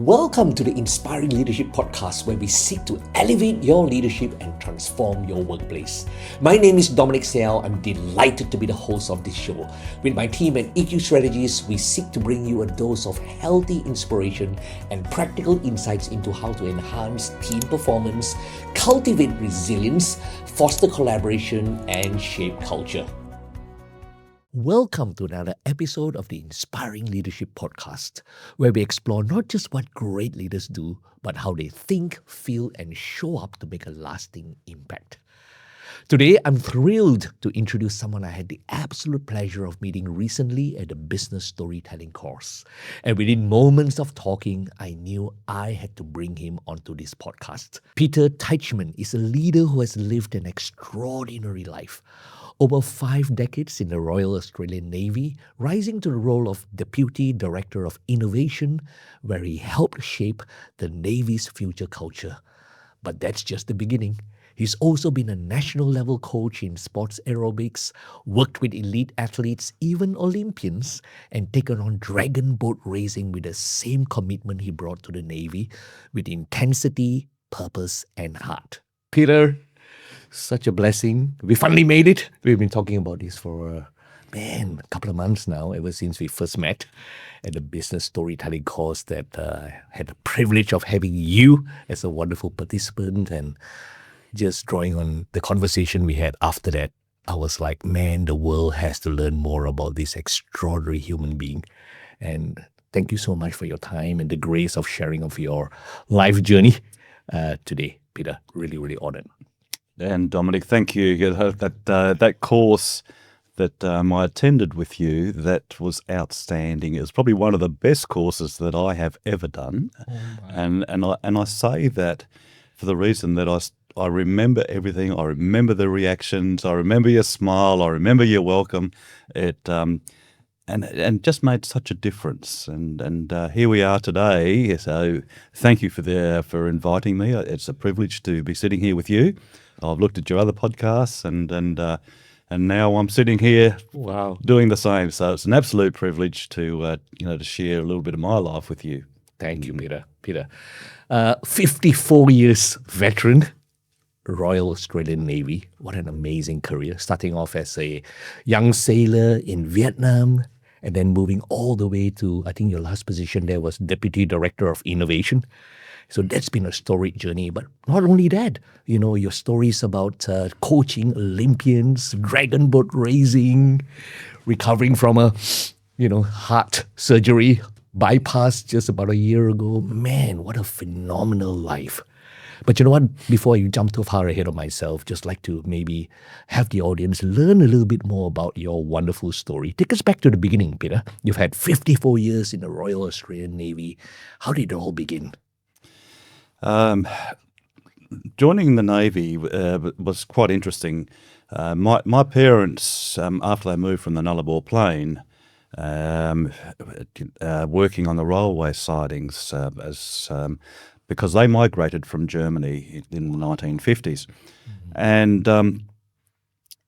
Welcome to the Inspiring Leadership Podcast, where we seek to elevate your leadership and transform your workplace. My name is Dominic Siow. I'm delighted to be the host of this show. With my team at eqstrategist, we seek to bring you a dose of healthy inspiration and practical insights into how to enhance team performance, cultivate resilience, foster collaboration, and shape culture. Welcome to another episode of the Inspiring Leadership Podcast, where we explore not just what great leaders do, but how they think, feel, and show up to make a lasting impact. Today, I'm thrilled to introduce someone I had the absolute pleasure of meeting recently at a business storytelling course. And within moments of talking, I knew I had to bring him onto this podcast. Peter Teichmann is a leader who has lived an extraordinary life. Over 5 decades in the Royal Australian Navy, rising to the role of Deputy Director of Innovation, where he helped shape the Navy's future culture. But that's just the beginning. He's also been a national level coach in sports aerobics, worked with elite athletes, even Olympians, and taken on dragon boat racing with the same commitment he brought to the Navy, with intensity, purpose, and heart. Peter, such a blessing. We finally made it. We've been talking about this for, a couple of months now, ever since we first met at the business storytelling course that had the privilege of having you as a wonderful participant, and just drawing on the conversation we had after that. I was like, man, the world has to learn more about this extraordinary human being. And thank you so much for your time and the grace of sharing of your life journey today, Peter. Really, really honored. And Dominic, thank you. That course that I attended with you, that was outstanding. It was probably one of the best courses that I have ever done. And I say that for the reason that I remember everything. I remember the reactions. I remember your smile. I remember your welcome. It and just made such a difference. And here we are today. So thank you for inviting me. It's a privilege to be sitting here with you. I've looked at your other podcasts, and now I'm sitting here, doing the same. So it's an absolute privilege to share a little bit of my life with you. Thank you, Peter. 54 years veteran, Royal Australian Navy. What an amazing career. Starting off as a young sailor in Vietnam, and then moving all the way to, I think your last position there was Deputy Director of Innovation. So that's been a storied journey. But not only that, your stories about coaching Olympians, dragon boat racing, recovering from a, heart surgery bypass just about a year ago. Man, what a phenomenal life. But you know what? Before you jump too far ahead of myself, just like to maybe have the audience learn a little bit more about your wonderful story. Take us back to the beginning, Peter. You've had 54 years in the Royal Australian Navy. How did it all begin? Joining the Navy was quite interesting. My parents, after they moved from the Nullarbor Plain, working on the railway sidings because they migrated from Germany in the 1950s. And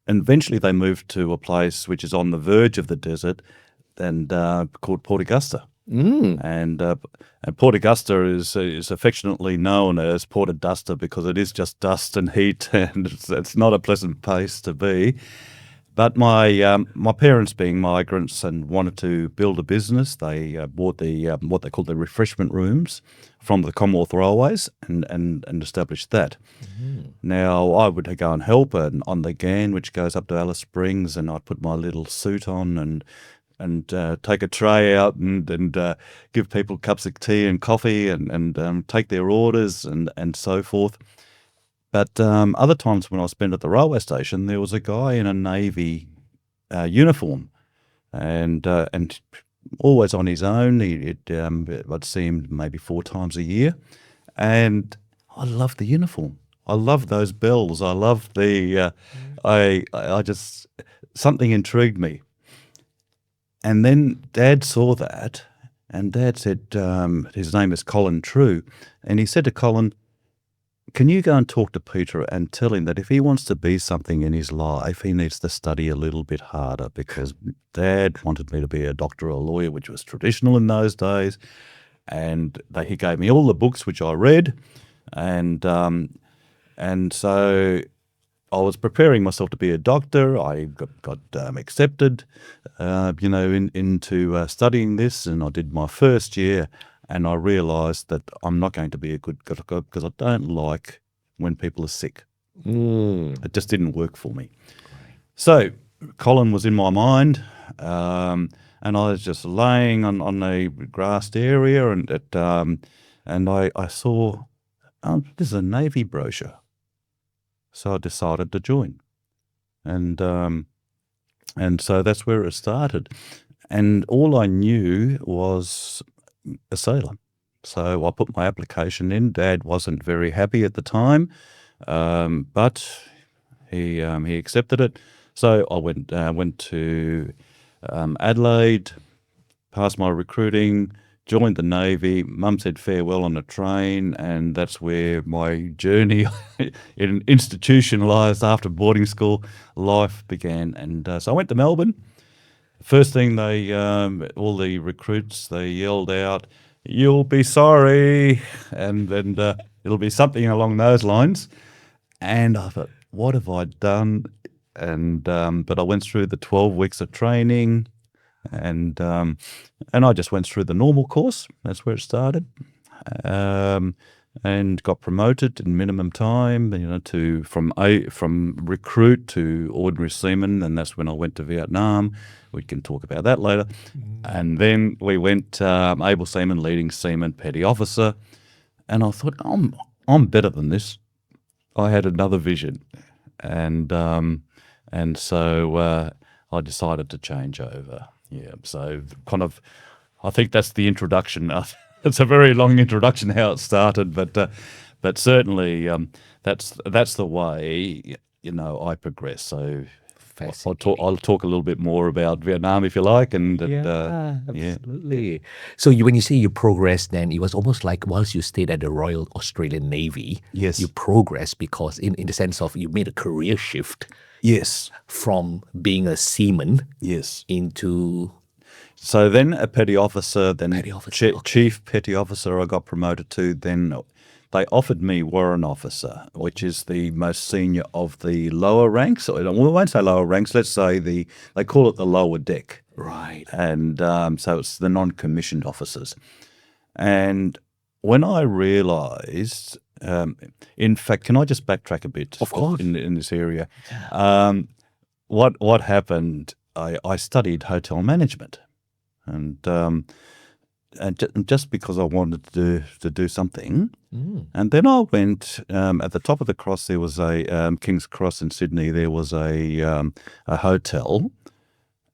eventually they moved to a place which is on the verge of the desert and called Port Augusta. And Port Augusta is affectionately known as Port Augusta because it is just dust and heat, and it's not a pleasant place to be. But my parents, being migrants and wanted to build a business, they bought the what they call the refreshment rooms from the Commonwealth Railways and established that. Now I would go and help on the GAN, which goes up to Alice Springs, and I'd put my little suit on and take a tray out and give people cups of tea and coffee and take their orders and so forth. But other times when I spent at the railway station, there was a guy in a Navy uniform and always on his own. I'd see him maybe 4 times a year, and I loved the uniform. I loved those bells. I loved the. I just something intrigued me. And then Dad saw that, and Dad said, his name is Colin True, and he said to Colin, can you go and talk to Peter and tell him that if he wants to be something in his life, he needs to study a little bit harder, because Dad wanted me to be a doctor or a lawyer, which was traditional in those days. and he gave me all the books which I read, and so I was preparing myself to be a doctor. I got accepted, into studying this, and I did my first year, and I realised that I'm not going to be a good doctor because I don't like when people are sick. It just didn't work for me. So Colin was in my mind, and I was just laying on a grassed area, and I saw this is a Navy brochure. So I decided to join, and so that's where it started. And all I knew was a sailor. So I put my application in. Dad wasn't very happy at the time, but he accepted it. So I went to Adelaide, passed my recruiting, joined the Navy. Mum said farewell on the train, and that's where my journey in institutionalised after boarding school life began. And so I went to Melbourne. First thing all the recruits, they yelled out, "You'll be sorry," and it'll be something along those lines. And I thought, what have I done? And but I went through the 12 weeks of training, and I just went through the normal course. That's where it started, and got promoted in minimum time. From recruit to ordinary seaman, and that's when I went to Vietnam. We can talk about that later. And then we went able seaman, leading seaman, petty officer, and I thought I'm better than this. I had another vision, and so I decided to change over. Yeah, so kind of, I think that's the introduction. It's a very long introduction how it started, but certainly that's the way I progress. So I'll talk a little bit more about Vietnam if you like, and absolutely. So when you say you progressed, then it was almost like whilst you stayed at the Royal Australian Navy, Yes. you progressed because in the sense of you made a career shift. Yes. From being a seaman. Yes. Into. So then a petty officer, then petty officer, chief petty officer I got promoted to. Then they offered me warrant officer, which is the most senior of the lower ranks. We won't say lower ranks. Let's say they call it the lower deck. Right. And so it's the non-commissioned officers. And when I realised, in fact, can I just backtrack a bit? Of course. In this area, what happened? I studied hotel management, and just because I wanted to do something, and then I went at the top of the cross. There was a King's Cross in Sydney. There was a hotel,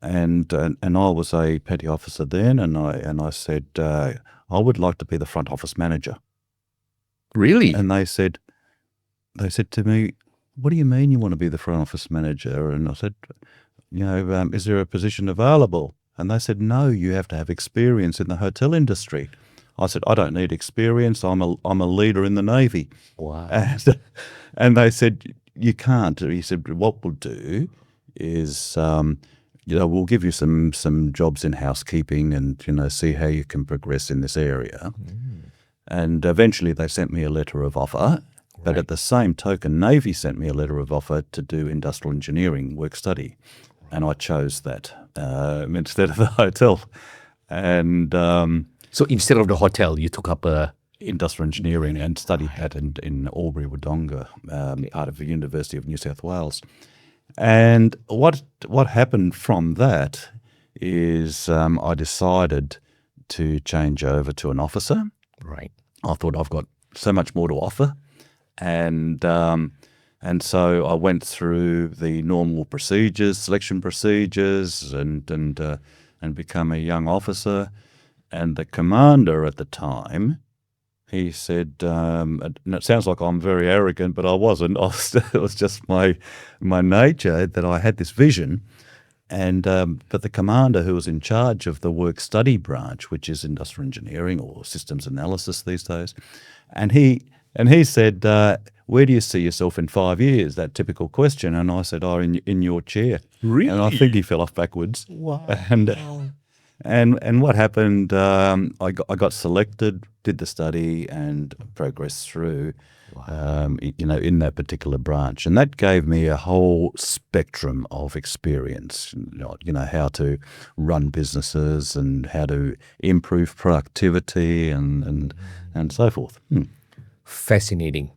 and I was a petty officer then, and I said I would like to be the front office manager. Really? And they said to me, "What do you mean you want to be the front office manager?" And I said, "Is there a position available?" And they said, "No, you have to have experience in the hotel industry." I said, "I don't need experience. I'm a leader in the Navy." Wow. And they said, "You can't." He said, "What we'll do is, we'll give you some jobs in housekeeping and, see how you can progress in this area." And eventually they sent me a letter of offer. But at the same token, Navy sent me a letter of offer to do industrial engineering work study. And I chose that instead of the hotel. And so instead of the hotel, you took up industrial engineering and studied that in Albury, Wodonga, part of the University of New South Wales. And what happened from that is I decided to change over to an officer. Right. I thought I've got so much more to offer. And so I went through the normal procedures, selection procedures, and become a young officer. And the commander at the time, he said, and it sounds like I'm very arrogant, but I wasn't. It was just my nature that I had this vision. And but the commander who was in charge of the work study branch, which is industrial engineering or systems analysis these days, and he said, "Where do you see yourself in 5 years?" That typical question. And I said, "Oh, in your chair." Really? And I think he fell off backwards. Wow. And what happened? I got selected, did the study, and progressed through. In that particular branch, and that gave me a whole spectrum of experience. How to run businesses and how to improve productivity and so forth. Fascinating.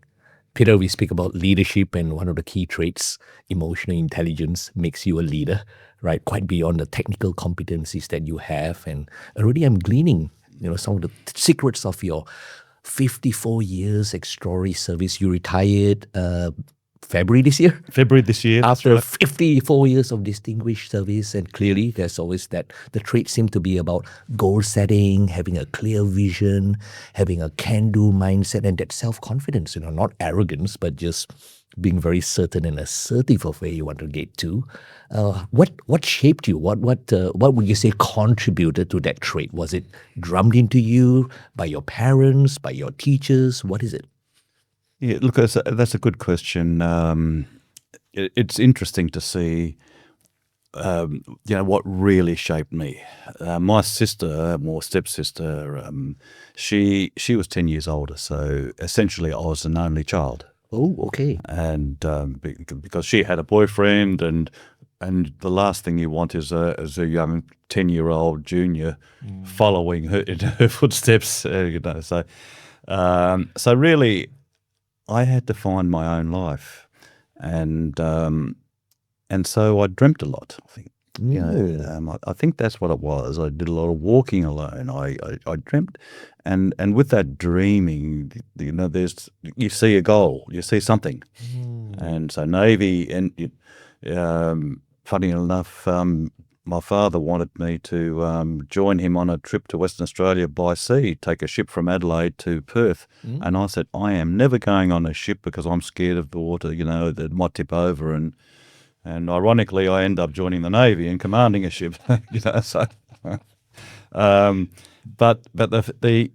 Peter, we speak about leadership, and one of the key traits, emotional intelligence, makes you a leader, right? Quite beyond the technical competencies that you have. And already I'm gleaning, some of the secrets of your 54 years extraordinary service. You retired February this year? February this year. After 54 years of distinguished service, and clearly there's always that the traits seem to be about goal setting, having a clear vision, having a can-do mindset, and that self-confidence, not arrogance, but just being very certain and assertive of where you want to get to. What shaped you? What would you say contributed to that trait? Was it drummed into you by your parents, by your teachers? What is it? Yeah, look, that's a good question. It's interesting to see, what really shaped me. My sister, more stepsister, she was 10 years older, so essentially I was an only child. Oh, okay. And because she had a boyfriend, and the last thing you want is a young 10-year-old junior following her in her footsteps. So really, I had to find my own life, and so I dreamt a lot. I think, I think that's what it was. I did a lot of walking alone. I dreamt, and with that dreaming, you see a goal, you see something, and so Navy, and funny enough, my father wanted me to join him on a trip to Western Australia by sea, take a ship from Adelaide to Perth. And I said, I am never going on a ship because I'm scared of the water, that might tip over. And ironically, I ended up joining the Navy and commanding a ship, so. But the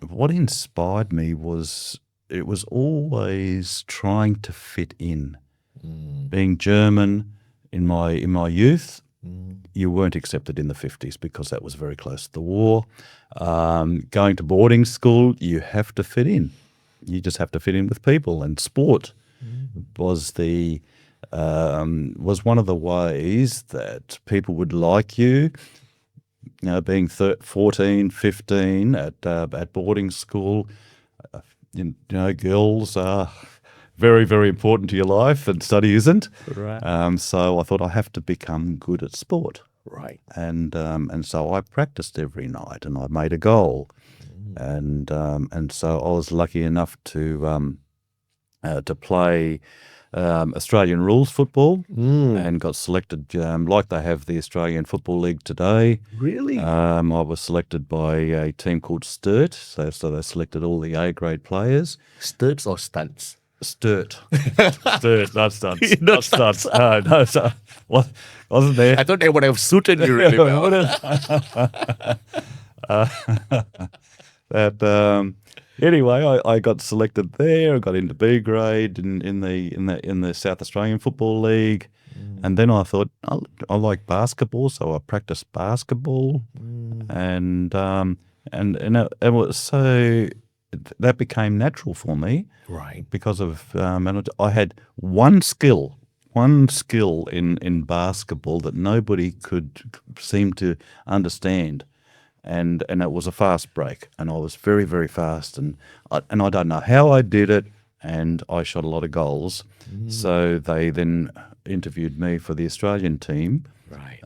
what inspired me was, it was always trying to fit in. Being German, in my youth, you weren't accepted in the 50s because that was very close to the war. Going to boarding school, you have to fit in. You just have to fit in with people. And sport was one of the ways that people would like you. Being 14, 15 at boarding school, girls are very, very important to your life, and study isn't. Right. So I thought I have to become good at sport. Right. And so I practiced every night, and I made a goal. And so I was lucky enough to play Australian rules football, and got selected, like they have the Australian Football League today. Really? I was selected by a team called Sturt, so they selected all the A-grade players. Sturts or stunts? Sturt, not stunts. Not stunts. No, so wasn't there? I thought they would have suited you really well. Anyway, I got selected there. I got into B grade in the South Australian Football League, and then I thought I like basketball, so I practiced basketball, and it was so. That became natural for me, Right. because of and I had one skill in basketball that nobody could seem to understand, and it was a fast break, and I was very, very fast, and I don't know how I did it, and I shot a lot of goals. So they then interviewed me for the Australian team, Right.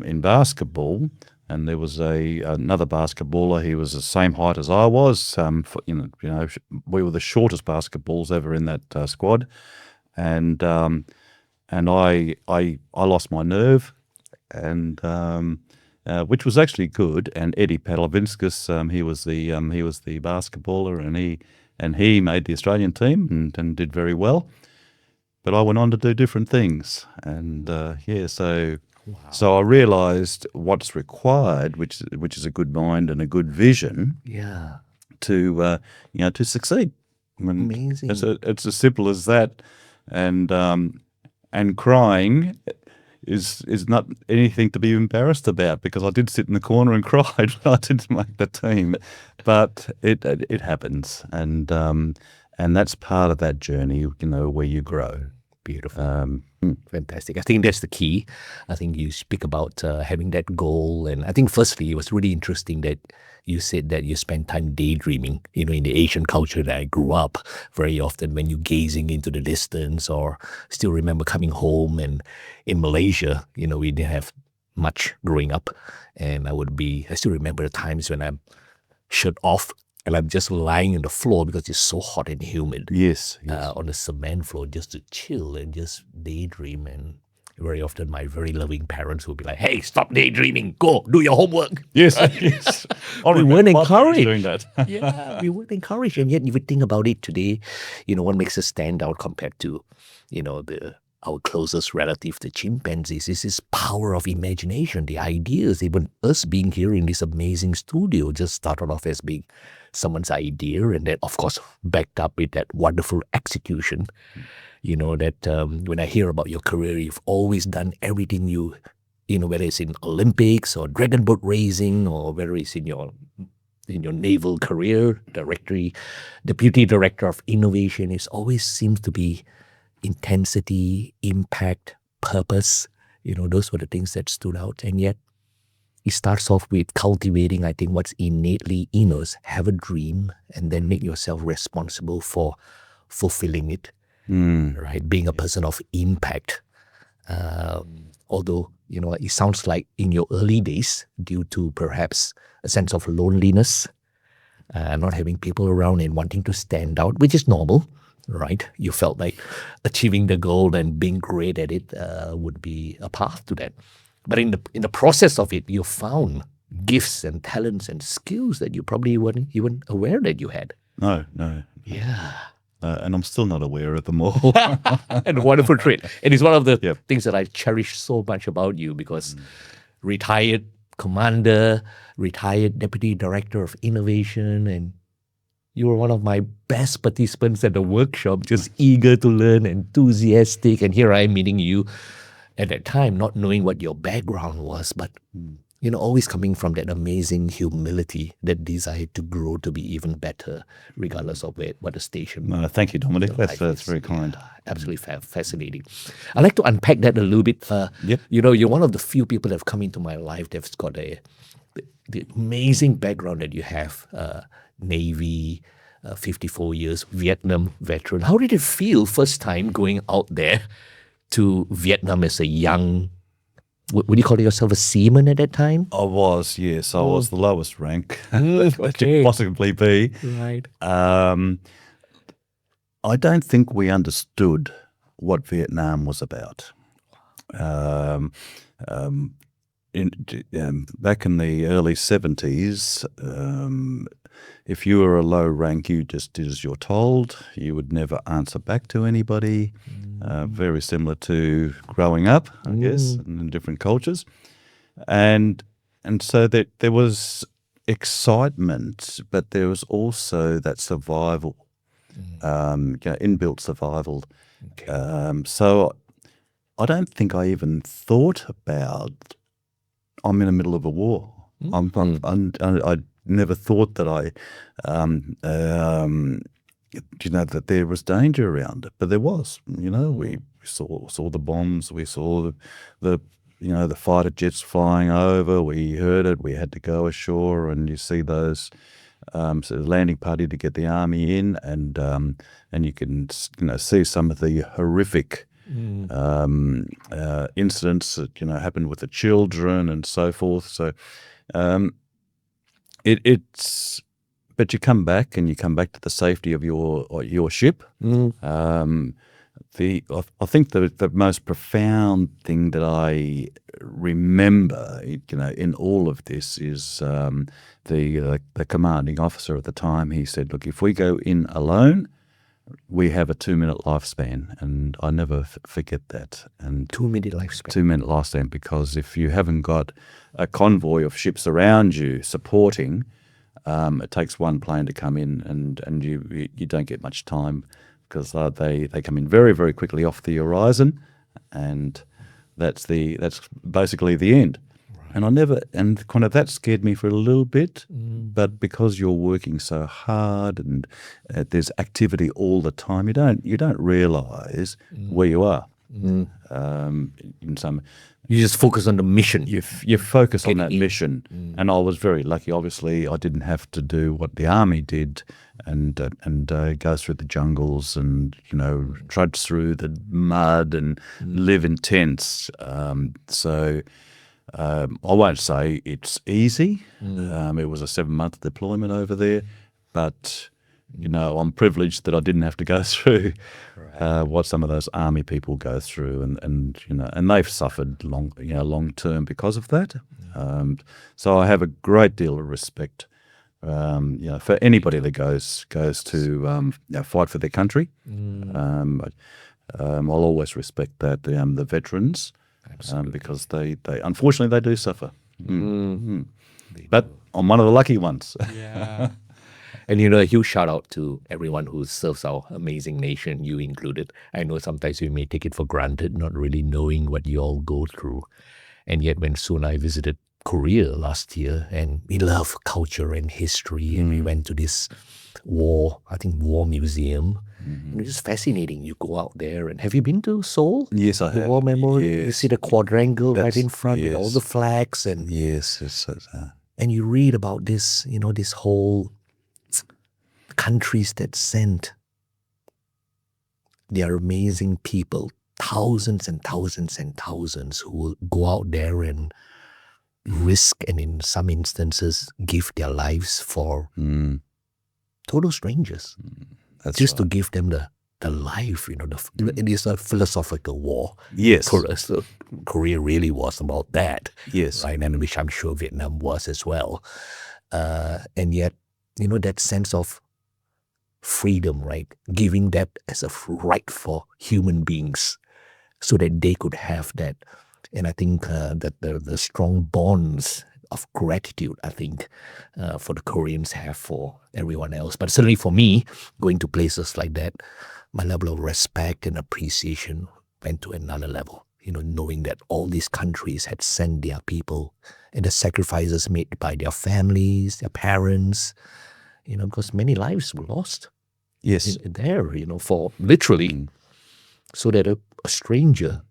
in basketball. And there was another basketballer. He was the same height as I was. We were the shortest basketballs ever in that squad, and I lost my nerve, and which was actually good. And Eddie Pavlovinskas, he was the basketballer, and he made the Australian team and did very well. But I went on to do different things, and So I realised what's required, which is a good mind and a good vision, Yeah. to succeed. I mean, Amazing. it's as simple as that, and crying. is not anything to be embarrassed about, because I did sit in the corner and cried when I didn't make the team, but it happens, and that's part of that journey, where you grow. Beautiful. Fantastic. I think that's the key. I think you speak about having that goal. And I think firstly, it was really interesting that you said that you spend time daydreaming. In the Asian culture that I grew up, very often when you're gazing into the distance, or still remember coming home, and in Malaysia, we didn't have much growing up. And I still remember the times when I'm shirt off and I'm just lying on the floor because it's so hot and humid. Yes. On the cement floor, just to chill and just daydream. And very often my very loving parents would be like, "Hey, stop daydreaming, go do your homework." Yes, yes. We weren't encouraged. Doing that. Yeah, we weren't encouraged. And yet, if you think about it today, what makes us stand out compared to, our closest relative, the chimpanzees, is this power of imagination, the ideas. Even us being here in this amazing studio just started off as being someone's idea, and then, of course, backed up with that wonderful execution. That when I hear about your career, you've always done everything whether it's in Olympics or dragon boat racing, or whether it's in your naval career, deputy director of innovation, it always seems to be intensity, impact, purpose. Those were the things that stood out. And yet, it starts off with cultivating, I think, what's innately in us. Have a dream and then make yourself responsible for fulfilling it, right? Being a person of impact. Although, it sounds like in your early days, due to perhaps a sense of loneliness, not having people around and wanting to stand out, which is normal, right? You felt like achieving the goal and being great at it would be a path to that. But in the process of it, you found gifts and talents and skills that you probably weren't even aware that you had. No. Yeah. And I'm still not aware of them all. And a wonderful trait. And it's one of the things that I cherish so much about you, because retired commander, retired deputy director of innovation, and you were one of my best participants at the workshop, just eager to learn, enthusiastic. And here I am meeting you at that time, not knowing what your background was, but always coming from that amazing humility, that desire to grow to be even better, regardless of what the station. No, thank you, Dominic. That's very kind. Absolutely fascinating. I'd like to unpack that a little bit. You're one of the few people that have come into my life that's got the amazing background that you have. Navy, 54 years, Vietnam veteran. How did it feel first time going out there to Vietnam as a young, would you call yourself a seaman at that time? I was, yes. I was the lowest rank that you could possibly be. Right. I don't think we understood what Vietnam was about. Back in the early 70s, if you were a low rank, you just did as you're told. You would never answer back to anybody. Very similar to growing up, I guess, in different cultures. And so there was excitement, but there was also that survival, inbuilt survival. Okay. So I don't think I even thought about, I'm in the middle of a war. I never thought that that there was danger around it, but there was. We saw the bombs, we saw the fighter jets flying over. We heard it. We had to go ashore, and you see those landing party to get the army in, and you can see some of the horrific incidents that happened with the children and so forth. So but you come back to the safety of your ship. I think the most profound thing that I remember, in all of this is the commanding officer at the time. He said, "Look, if we go in alone, we have a 2-minute lifespan," and I never forget that. And 2-minute lifespan. 2-minute lifespan, because if you haven't got a convoy of ships around you supporting, it takes one plane to come in, and you don't get much time, because they come in very, very quickly off the horizon, and that's basically the end. And kind of that scared me for a little bit, but because you're working so hard and there's activity all the time, you don't realize where you are. In some, You just focus on the mission. you focus on that mission, and I was very lucky. Obviously, I didn't have to do what the army did, and go through the jungles and trudge through the mud and live in tents. So I won't say it's easy. It was a 7-month deployment over there, but I'm privileged that I didn't have to go through what some of those army people go through, and they've suffered long term because of that. So I have a great deal of respect, for anybody that goes to fight for their country. I'll always respect that the veterans, because they unfortunately they do suffer. But I'm one of the lucky ones. Yeah. And a huge shout out to everyone who serves our amazing nation, you included. I know sometimes we may take it for granted, not really knowing what you all go through. And yet when Sue and I visited Korea last year, and we love culture and history, and we went to this war museum. And it's just fascinating. You go out there, and have you been to Seoul? Yes, I have. The war memorial. Yes. You see the quadrangle right in front with all the flags, and and you read about this, this whole countries that sent their amazing people, thousands and thousands and thousands, who will go out there and risk, and in some instances give their lives for total strangers, just to give them the life. It is a philosophical war. Yes, for us, Korea really was about that. Yes, right, and which I'm sure Vietnam was as well. And yet, that sense of freedom, right? Giving that as a right for human beings, so that they could have that. And I think that the strong bonds of gratitude, I think, for the Koreans have for everyone else. But certainly for me, going to places like that, my level of respect and appreciation went to another level. Knowing that all these countries had sent their people, and the sacrifices made by their families, their parents, because many lives were lost. Yes. There, for literally, so that a stranger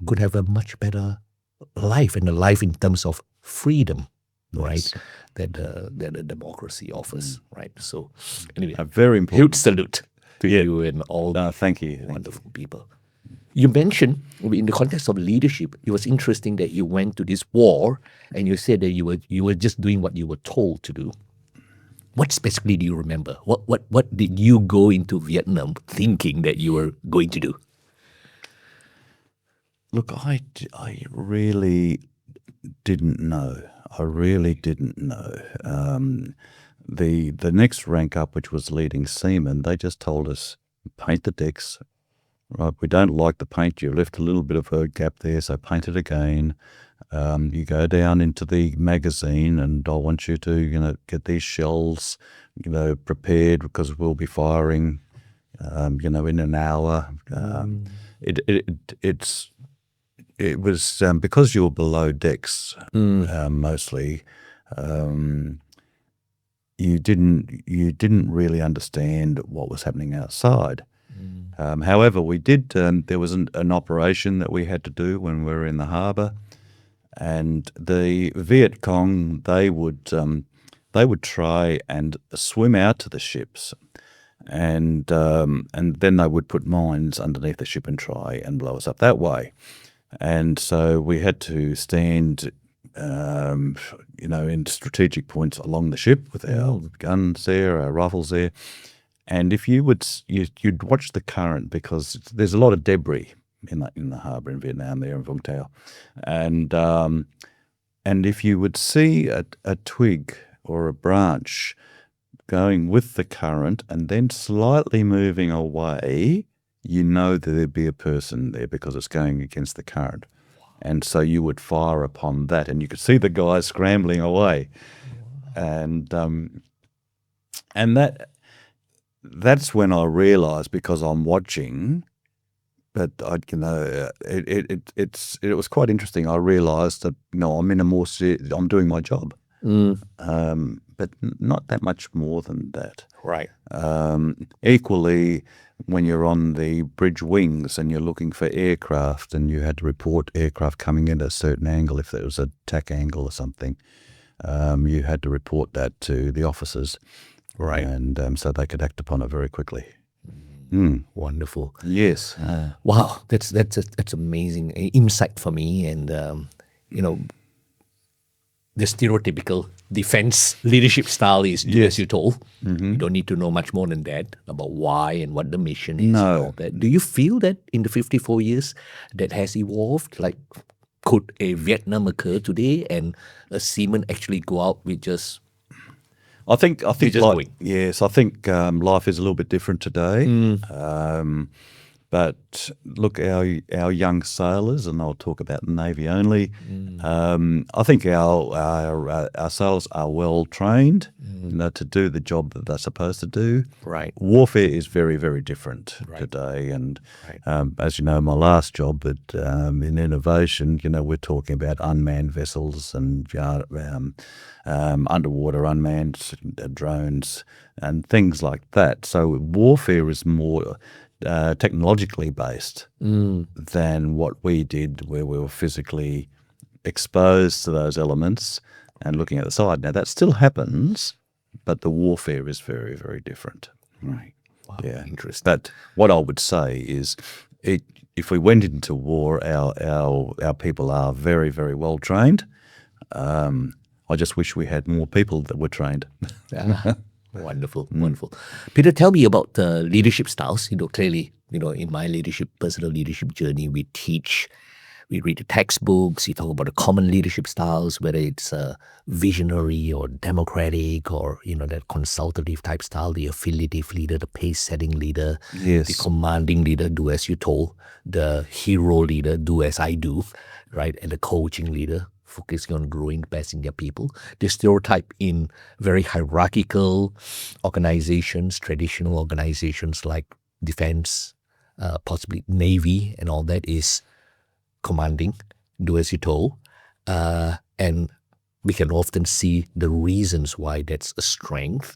could have a much better life, and a life in terms of freedom, right? That the democracy offers, right? So, anyway, a very important. Huge salute to you and all thank you. Wonderful people. You mentioned, in the context of leadership, it was interesting that you went to this war, and you said that you were just doing what you were told to do. What specifically do you remember? What did you go into Vietnam thinking that you were going to do? Look, I really didn't know. I really didn't know. The next rank up, which was leading seaman, they just told us, paint the decks. Right, we don't like the paint. You left a little bit of a gap there, so paint it again. You go down into the magazine, and I want you to, get these shells, prepared, because we'll be firing, in an hour. It was because you were below decks mostly. You didn't really understand what was happening outside. However, we did. There was an operation that we had to do when we were in the harbour, and the Viet Cong they would try and swim out to the ships, and then they would put mines underneath the ship and try and blow us up that way. And so we had to stand, in strategic points along the ship with our guns there, our rifles there. And if you'd watch the current, because there's a lot of debris in the harbour in Vietnam there in Vung Tau, and if you would see a twig or a branch going with the current and then slightly moving away, that there'd be a person there because it's going against the current. And so you would fire upon that, and you could see the guys scrambling away. And that's when I realised, because I'm watching, but it was quite interesting. I realised that I'm in I'm doing my job, but not that much more than that. Right. Equally, when you're on the bridge wings and you're looking for aircraft, and you had to report aircraft coming in at a certain angle, if there was a tack angle or something, you had to report that to the officers, Right. and so they could act upon it very quickly. Wonderful. Yes. Wow, that's amazing insight for me, and the stereotypical defense leadership style is do as you're told. You don't need to know much more than that about why and what the mission is and No. all that. Do you feel that in the 54 years that has evolved? Like, could a Vietnam occur today and a seaman actually go out with just I think just like, going. yes, I think life is a little bit different today. But look, our young sailors, and I'll talk about the Navy only. I think our sailors are well trained, to do the job that they're supposed to do. Right. Warfare is very, very different today, and as you know, my last job in innovation, we're talking about unmanned vessels and underwater unmanned drones and things like that. So warfare is more technologically based than what we did, where we were physically exposed to those elements and looking at the side. Now that still happens, but the warfare is very, very different. Right. Wow. Yeah, Interesting. But what I would say is, if we went into war, our people are very, very well trained. I just wish we had more people that were trained. Wonderful, wonderful. Peter, tell me about the leadership styles. Clearly, in my personal leadership journey, we read the textbooks, we talk about the common leadership styles, whether it's visionary or democratic or, that consultative type style, the affiliative leader, the pace-setting leader, Yes. the commanding leader, do as you're told, the hero leader, do as I do, right, and the coaching leader, focusing on growing the best in their people. The stereotype in very hierarchical organizations, traditional organizations like defense, possibly Navy and all that is commanding, do as you're told. And we can often see the reasons why that's a strength.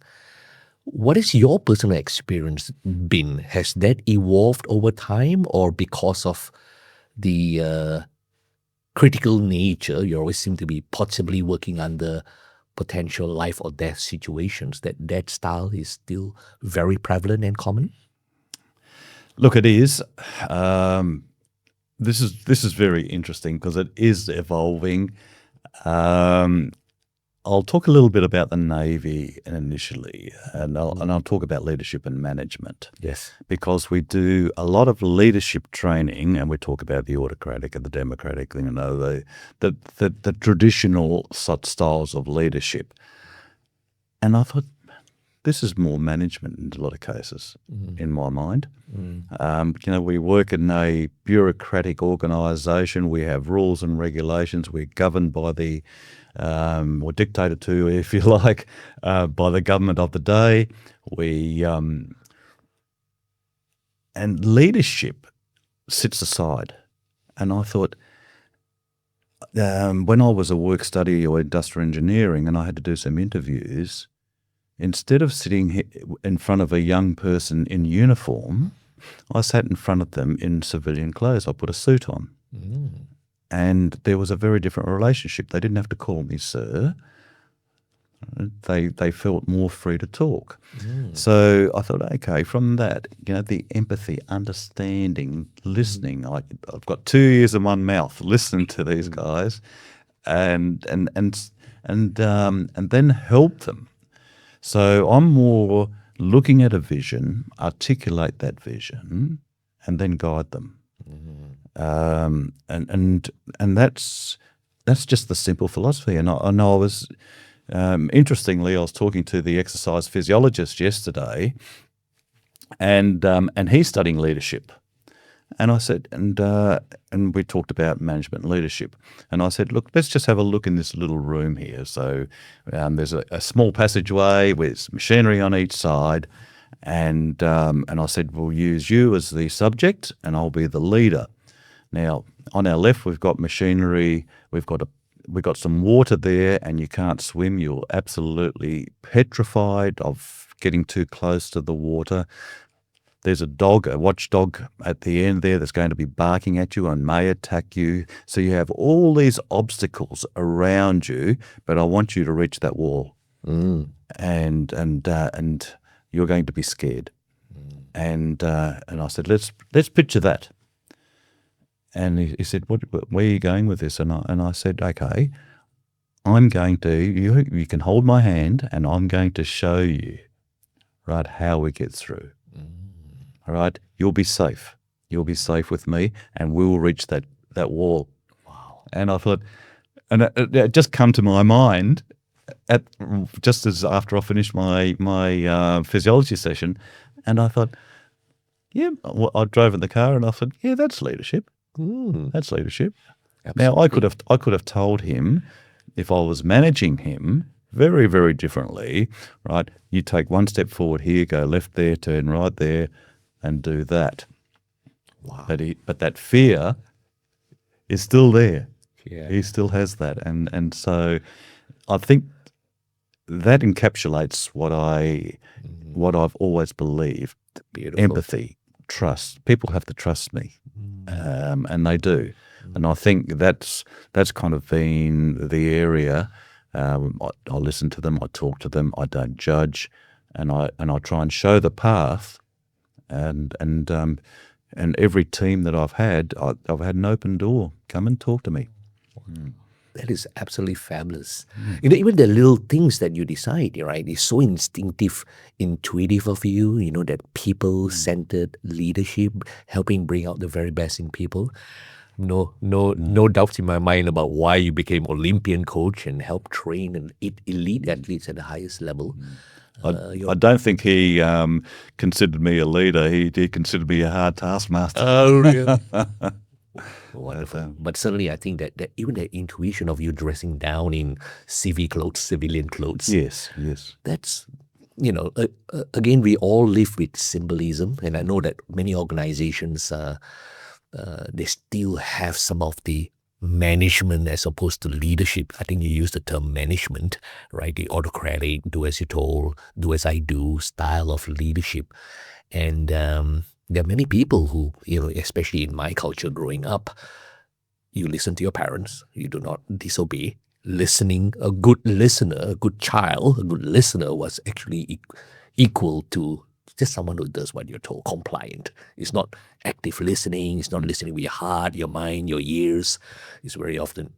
What has your personal experience been? Has that evolved over time, or because of the critical nature, you always seem to be possibly working under potential life or death situations, that style is still very prevalent and common? Look, it is. This is very interesting because it is evolving. I'll talk a little bit about the Navy initially, and I'll talk about leadership and management. Yes. Because we do a lot of leadership training, and we talk about the autocratic and the democratic, the traditional such styles of leadership. And I thought, this is more management in a lot of cases, in my mind. We work in a bureaucratic organisation. We have rules and regulations. We're governed by or dictated to, if you like, by the government of the day. And leadership sits aside. And I thought, when I was a work study or industrial engineering and I had to do some interviews, instead of sitting in front of a young person in uniform, I sat in front of them in civilian clothes. I put a suit on. And there was a very different relationship. They didn't have to call me sir. They felt more free to talk. So I thought, okay, from that, the empathy, understanding, listening. I've got 2 ears and one mouth listening to these guys, and then help them. So I'm more looking at a vision, articulate that vision, and then guide them. And that's just the simple philosophy. And I was interestingly, I was talking to the exercise physiologist yesterday, and he's studying leadership. And I said, and we talked about management and leadership. And I said, look, let's just have a look in this little room here. So there's a small passageway with machinery on each side, And I said, we'll use you as the subject and I'll be the leader. Now, on our left, we've got machinery, we've got some water there, and you can't swim. You're absolutely petrified of getting too close to the water. There's a watchdog at the end there that's going to be barking at you and may attack you. So you have all these obstacles around you, but I want you to reach that wall. And you're going to be scared. And I said, let's picture that. And he said, where are you going with this? And I said, okay, I'm going to, you can hold my hand and I'm going to show you, right, how we get through. All right, you'll be safe. You'll be safe with me and we will reach that wall. Wow. And I thought, and it just come to my mind just as after I finished my physiology session, and I thought, yeah, I drove in the car and I thought, yeah, that's leadership. That's leadership. Absolutely. Now I could have told him if I was managing him very, very differently, right? You take one step forward here, go left there, turn right there, and do that. Wow. But that fear is still there. Yeah. He still has that, and so I think that encapsulates what I've always believed. Beautiful. Empathy, trust. People have to trust me, and they do. And I think that's kind of been the area. I listen to them, I talk to them, I don't judge, and I try and show the path. And every team that I've had an open door. Come and talk to me. That is absolutely fabulous. Even the little things that you decide, right, is so intuitive of you, that people-centered leadership, helping bring out the very best in people. No doubts in my mind about why you became Olympian coach and helped train and elite athletes at the highest level. I don't think he considered me a leader. He considered me a hard taskmaster. Oh, really? Wonderful. But certainly I think that even the intuition of you dressing down in civilian clothes. Yes. That's, again, we all live with symbolism. And I know that many organizations, they still have some of the management as opposed to leadership. I think you use the term management, right? The autocratic, do as you're told, do as I do style of leadership. And there are many people who, especially in my culture growing up, you listen to your parents, you do not disobey. Listening, a good listener, a good child, a good listener was actually equal to just someone who does what you're told, compliant. It's not active listening. It's not listening with your heart, your mind, your ears. It's very often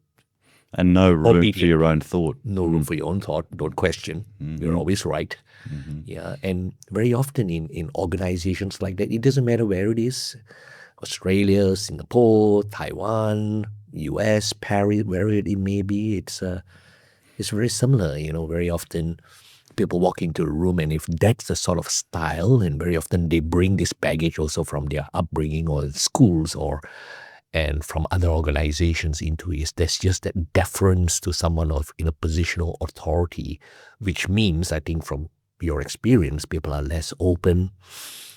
and no room obedient. for your own thought. No room for your own thought. Don't question. You're always right. Yeah, and very often in organizations like that, it doesn't matter where it is, Australia, Singapore, Taiwan, US, Paris, wherever it may be, it's very similar. Very often people walk into a room, and if that's the sort of style, and very often they bring this baggage also from their upbringing or schools and from other organizations into it. There's just that deference to someone in a positional authority, which means, I think, from your experience, people are less open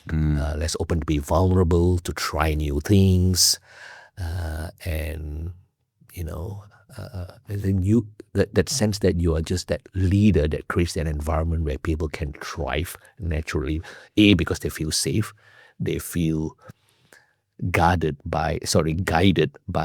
to be vulnerable, to try new things, and then that sense that you are just that leader that creates that environment where people can thrive naturally. Because they feel safe, they feel guided by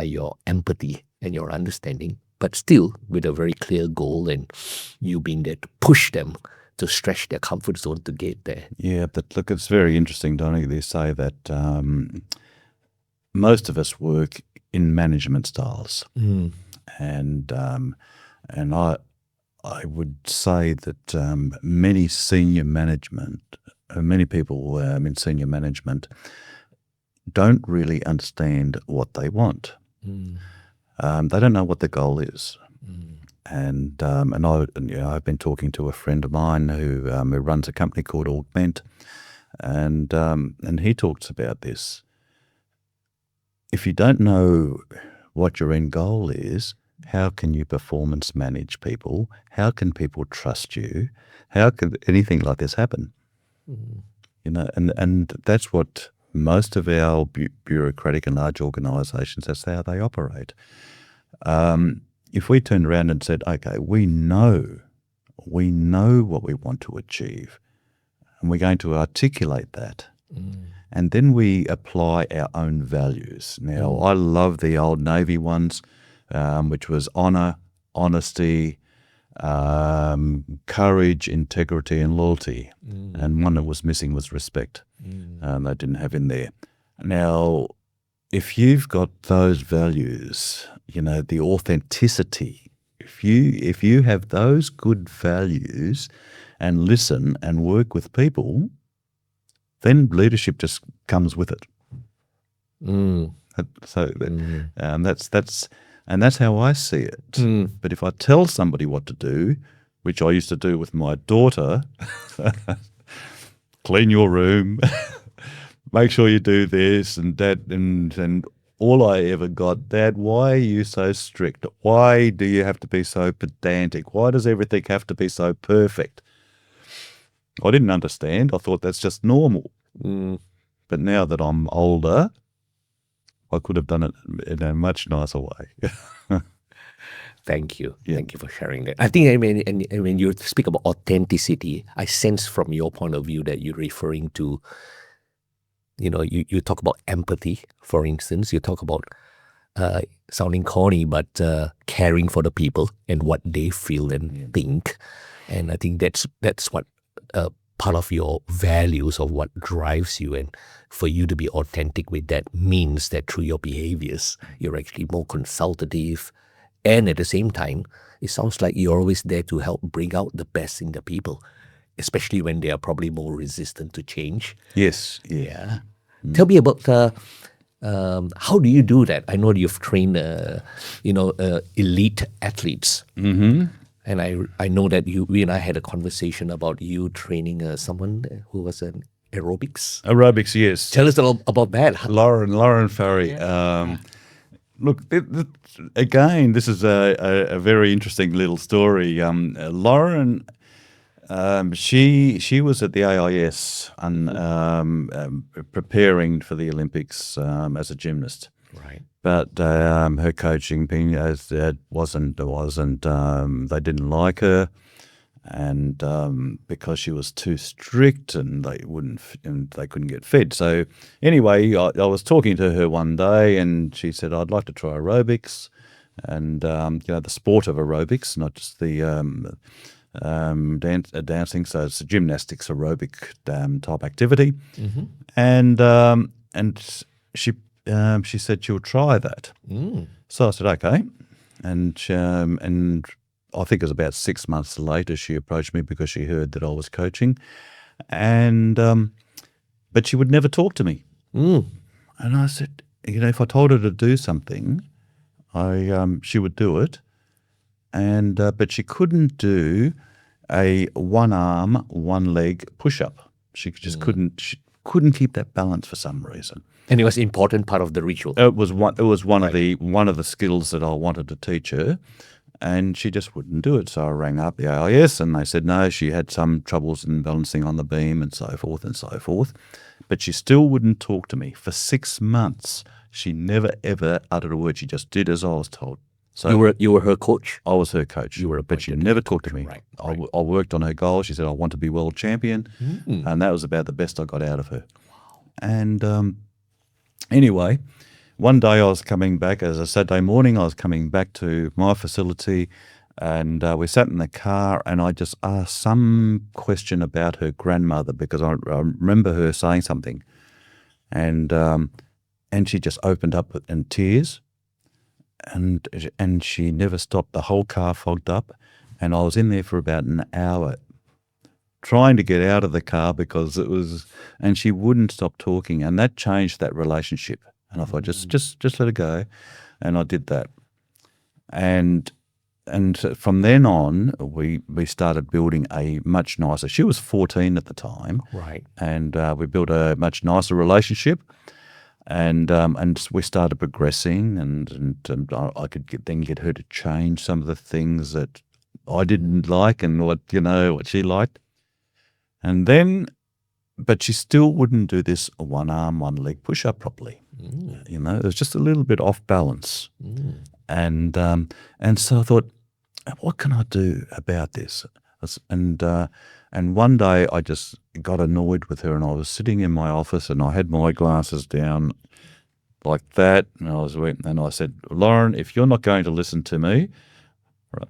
your empathy and your understanding, but still with a very clear goal, and you being there to push them to stretch their comfort zone to get there. Yeah, but look, it's very interesting, Donnie. They say that most of us work in management styles, and I would say that many people in senior management don't really understand what they want. They don't know what their goal is. And I've been talking to a friend of mine who runs a company called Augment, and he talks about this. If you don't know what your end goal is, how can you performance manage people? How can people trust you? How can anything like this happen? and that's what most of our bureaucratic and large organisations, that's how they operate. If we turned around and said, okay, we know what we want to achieve, and we're going to articulate that, and then we apply our own values. Now, I love the old Navy ones, which was honour, honesty, courage, integrity, and loyalty. And one that was missing was respect. They didn't have in there. Now, if you've got those values, the authenticity, if you have those good values and listen and work with people, then leadership just comes with it. That's how I see it. But if I tell somebody what to do, which I used to do with my daughter, clean your room, make sure you do this and that, and all I ever got, Dad, why are you so strict? Why do you have to be so pedantic? Why does everything have to be so perfect? I didn't understand. I thought that's just normal. But now that I'm older, I could have done it in a much nicer way. Thank you. Yeah. Thank you for sharing that. I think and when you speak about authenticity, I sense from your point of view that you're referring to, you talk about empathy, for instance. You talk about sounding corny, but caring for the people and what they feel and think. And I think that's what part of your values of what drives you. And for you to be authentic with that means that through your behaviors, you're actually more consultative. And at the same time, it sounds like you're always there to help bring out the best in the people, especially when they are probably more resistant to change. Yes. Yeah. Tell me about how do you do that? I know you've trained, elite athletes. And I know that we and I had a conversation about you training someone who was an aerobics. Aerobics, yes. Tell us a little about that. Lauren Farry. Yeah. Look, again, this is a very interesting little story. Lauren, she was at the AIS and preparing for the Olympics as a gymnast. Right. But her coaching wasn't. They didn't like her, and because she was too strict, and they couldn't get fed. So anyway, I was talking to her one day, and she said, "I'd like to try aerobics, and the sport of aerobics, not just the dancing. So it's a gymnastics aerobic type activity." And she said she'll try that. So I said, okay. And I think it was about 6 months later she approached me because she heard that I was coaching. And but she would never talk to me. And I said, if I told her to do something, she would do it. And but she couldn't do a one arm, one leg push-up. She just couldn't keep that balance for some reason. And it was an important part of the ritual. It was one of the skills that I wanted to teach her, and she just wouldn't do it. So I rang up the AIS, and they said no, she had some troubles in balancing on the beam and so forth and so forth. But she still wouldn't talk to me for 6 months. She never ever uttered a word. She just did as I was told. So you were her coach. I was her coach. But she never talked to me. Right. I worked on her goal. She said, "I want to be world champion," and that was about the best I got out of her. Wow. And anyway, one day I was coming back, as a Saturday morning, I was coming back to my facility, and we sat in the car, and I just asked some question about her grandmother because I remember her saying something, and she just opened up in tears, and she never stopped. The whole car fogged up, and I was in there for about an hour trying to get out of the car because it was, and she wouldn't stop talking, and that changed that relationship. And I thought, just let it go, and I did that, and from then on, we started building a much nicer. She was 14 at the time, right? And we built a much nicer relationship, and we started progressing, and I could get her to change some of the things that I didn't like, and what she liked. And then but she still wouldn't do this one arm, one leg push up properly. You know, it was just a little bit off balance. And so I thought, what can I do about this? And one day I just got annoyed with her, and I was sitting in my office and I had my glasses down like that, and I said, Lauren, if you're not going to listen to me, right,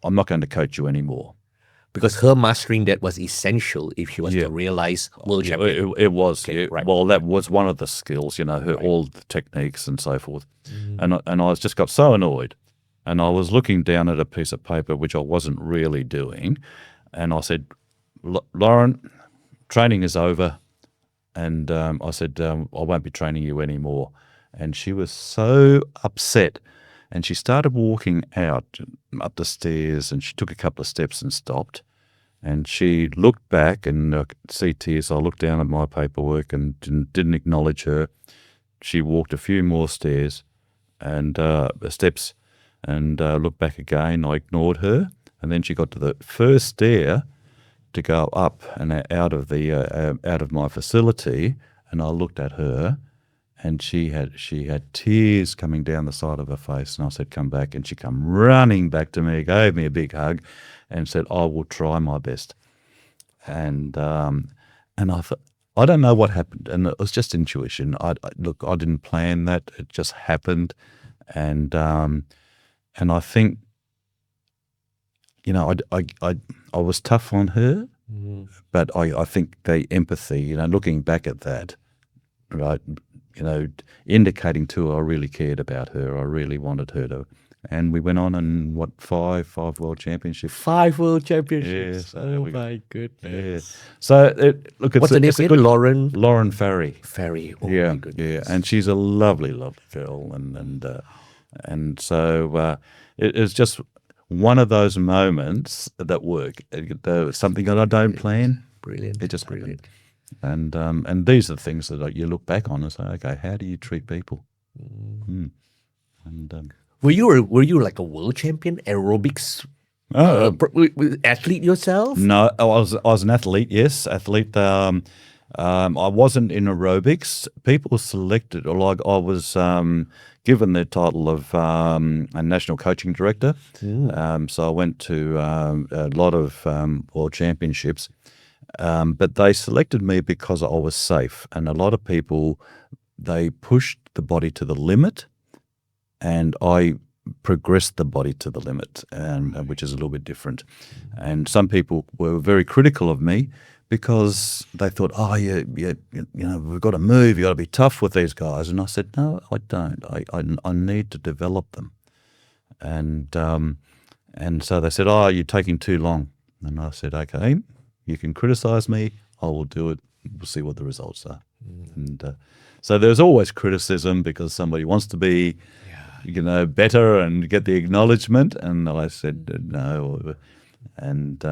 I'm not going to coach you anymore. Because her mastering that was essential if she was to realize world champion. It was. Okay, right. Well, that was one of the skills, you know, all the techniques and so forth. And I just got so annoyed. And I was looking down at a piece of paper, which I wasn't really doing. And I said, Lauren, training is over. And I said, I won't be training you anymore. And she was so upset. And she started walking out up the stairs, and she took a couple of steps and stopped. And she looked back, and I could see tears. I looked down at my paperwork and didn't acknowledge her. She walked a few more stairs and steps and looked back again. I ignored her. And then she got to the first stair to go up and out of my facility, and I looked at her. And she had tears coming down the side of her face, and I said, "Come back." And she come running back to me, gave me a big hug, and said, "I will try my best." And I thought, I don't know what happened, and it was just intuition. I didn't plan that; it just happened, and I think, you know, I was tough on her, but I think the empathy, you know, looking back at that, right. You know, indicating to her I really cared about her. I really wanted her to. And we went on and, five world championships. 5 world championships. Yes. Oh, my goodness. Yeah. So, look, What's her name? Lauren? Lauren Ferry. Ferry. Oh, yeah, my goodness. yeah. And she's a lovely, lovely girl. And so it's just one of those moments that work. Something that I don't plan. Brilliant. It just brilliant. happened. And these are the things that you look back on and say, okay, how do you treat people? And were you like a world champion aerobics athlete yourself? No, I was an athlete. Yes, athlete. I wasn't in aerobics. People selected, or like I was given the title of a national coaching director. So I went to a lot of world championships. But they selected me because I was safe. And a lot of people, they pushed the body to the limit, and I progressed the body to the limit, and which is a little bit different. And some people were very critical of me because they thought, you know, we've got to move, you've got to be tough with these guys. And I said, no, I don't. I need to develop them. And so they said, you're taking too long. And I said, okay. You can criticize me, I will do it. We'll see what the results are. And so there's always criticism because somebody wants to be, you know, better and get the acknowledgement. And I said no. And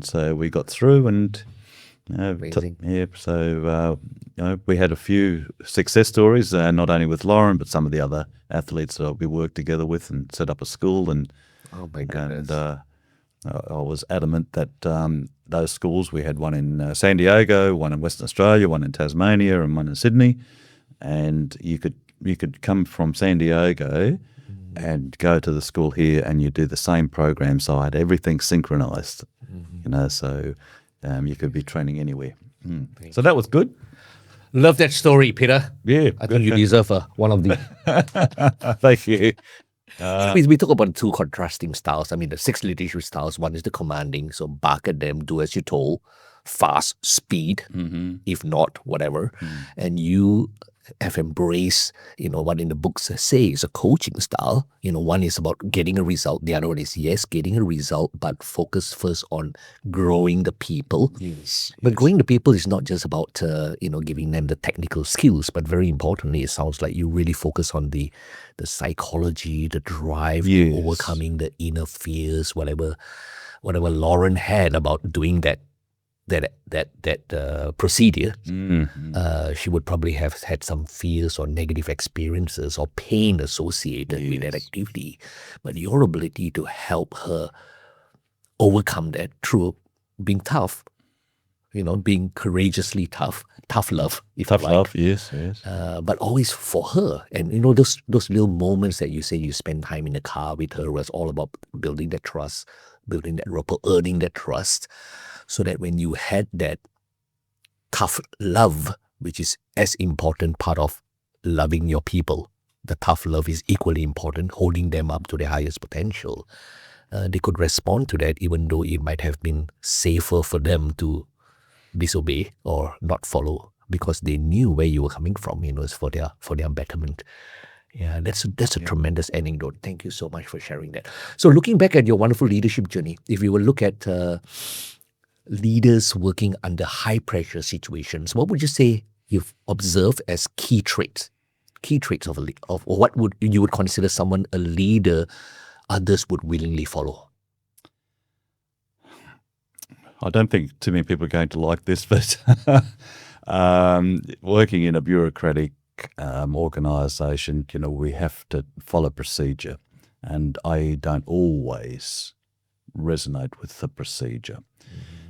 so we got through, and Amazing. So you know, we had a few success stories, not only with Lauren but some of the other athletes that we worked together with and set up a school. And oh my goodness. And I was adamant that those schools, we had one in San Diego, one in Western Australia, one in Tasmania, and one in Sydney. And you could come from San Diego and go to the school here, and you do the same program. So I had everything synchronized, you know, so you could be training anywhere. So that was good. Love that story, Peter. Yeah. I think you deserve one of the. Thank you. We talk about 2 contrasting styles. I mean, the 6 leadership styles. One is the commanding, so bark at them, do as you're told, fast, speed, if not, whatever. And you have embraced, you know, what in the books say is a coaching style. You know, one is about getting a result. The other one is, yes, getting a result, but focus first on growing the people. Yes. But growing the people is not just about, you know, giving them the technical skills, but very importantly, it sounds like you really focus on the psychology, the drive, overcoming the inner fears, whatever Lauren had about doing that procedure. She would probably have had some fears or negative experiences or pain associated with that activity. But your ability to help her overcome that through being tough, being courageously tough love, if Tough you like. love, yes. But always for her. And those little moments that you say you spend time in the car with her was all about building that trust, building that rapport, earning that trust, so that when you had that tough love, which is as important part of loving your people, the tough love is equally important, holding them up to their highest potential. They could respond to that, even though it might have been safer for them to disobey or not follow, because they knew where you were coming from. It's for their betterment. Yeah, that's a tremendous anecdote. Thank you so much for sharing that. So looking back at your wonderful leadership journey, if you will look at leaders working under high pressure situations, what would you say you've observed as key traits of what would you would consider someone a leader others would willingly follow? I don't think too many people are going to like this, but working in a bureaucratic organisation, we have to follow procedure, and I don't always resonate with the procedure.